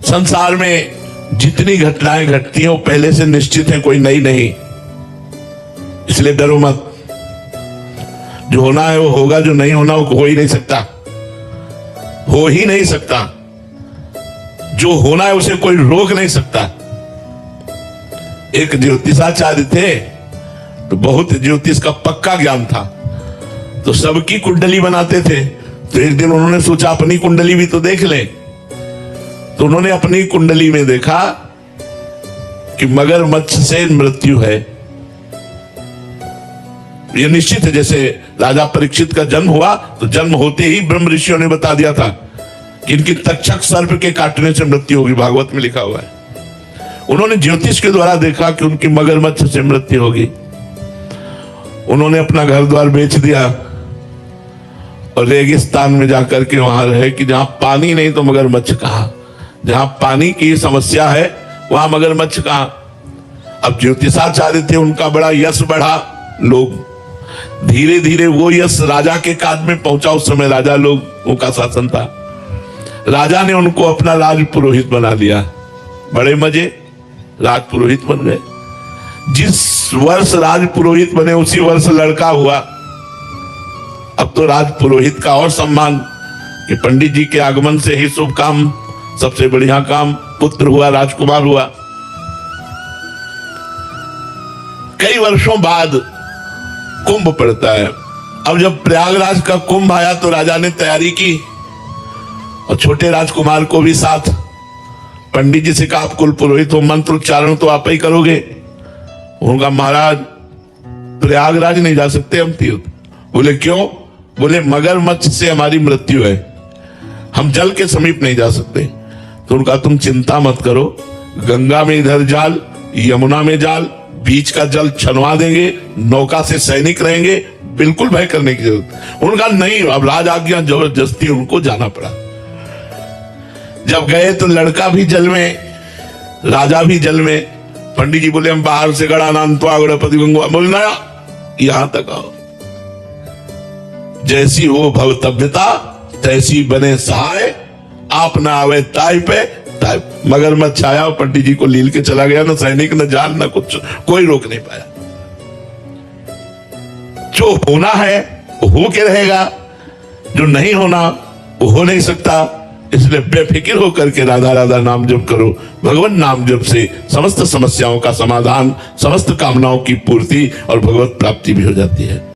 संसार में जितनी घटनाएं घटती हैं वो पहले से निश्चित है, कोई नई नहीं। इसलिए डरो मत। जो होना है वो होगा, जो नहीं होना वो हो ही नहीं सकता, हो ही नहीं सकता। जो होना है उसे कोई रोक नहीं सकता। एक ज्योतिषाचार्य थे, तो बहुत ज्योतिष का पक्का ज्ञान था, तो सबकी कुंडली बनाते थे। तो एक दिन उन्होंने सोचा अपनी कुंडली भी तो देख ले। तो उन्होंने अपनी कुंडली में देखा कि मगरमच्छ से मृत्यु है। यह निश्चित है। जैसे राजा परीक्षित का जन्म हुआ तो जन्म होते ही ब्रह्म ऋषियों ने बता दिया था कि इनकी तक्षक सर्प के काटने से मृत्यु होगी, भागवत में लिखा हुआ है। उन्होंने ज्योतिष के द्वारा देखा कि उनकी मगरमच्छ से मृत्यु होगी। उन्होंने अपना घर द्वार बेच दिया और रेगिस्तान में जाकर के वहां रहे कि जहां पानी नहीं तो मगरमच्छ कहां, जहां पानी की समस्या है वहां मगरमच्छ कहां। अब ज्योतिषाचार्य थे, उनका बड़ा यश बढ़ा। लोग धीरे धीरे वो यश राजा के कान में पहुंचा। उस समय राजा लोगों का शासन था। राजा ने उनको अपना राज पुरोहित बना दिया। बड़े मजे, राज पुरोहित बन गए। जिस वर्ष राज पुरोहित बने उसी वर्ष लड़का हुआ। अब तो राज पुरोहित का और सम्मान कि पंडित जी के आगमन से ही शुभ काम, सबसे बढ़िया काम, पुत्र हुआ, राजकुमार हुआ। कई वर्षों बाद कुंभ पड़ता है। अब जब प्रयागराज का कुंभ आया तो राजा ने तैयारी की और छोटे राजकुमार को भी साथ। पंडित जी से कहा आप कुल पुरोहित हो, मंत्र उच्चारण तो आप ही करोगे। उनका महाराज प्रयागराज नहीं जा सकते हम तीर्थ। बोले क्यों? बोले मगरमच्छ से हमारी मृत्यु है, हम जल के समीप नहीं जा सकते। तो उनका तुम चिंता मत करो, गंगा में इधर जाल, यमुना में जाल, बीच का जल छनवा देंगे, नौका से सैनिक रहेंगे, बिल्कुल भय करने की जरूरत। उनका नहीं। अब राज आज्ञा जबरदस्ती उनको जाना पड़ा। जब गए तो लड़का भी जल में, राजा भी जल में। पंडित जी बोले हम बाहर से गड़ा नानपति गंगवा बोलना, यहां तक आओ। जैसी हो भवतव्यता तैसी बने सहाय, आप ना आवे ताई पे ताई। मगरमच्छ आया और पंडित जी को लील के चला गया। ना सैनिक, न जाल, न कुछ, कोई रोक नहीं पाया। जो होना है वो हो के रहेगा, जो नहीं होना वो हो नहीं सकता। इसलिए बेफिक्र होकर के राधा राधा नाम जप करो। भगवान नाम जप से समस्त समस्याओं का समाधान, समस्त कामनाओं की पूर्ति और भगवत प्राप्ति भी हो जाती है।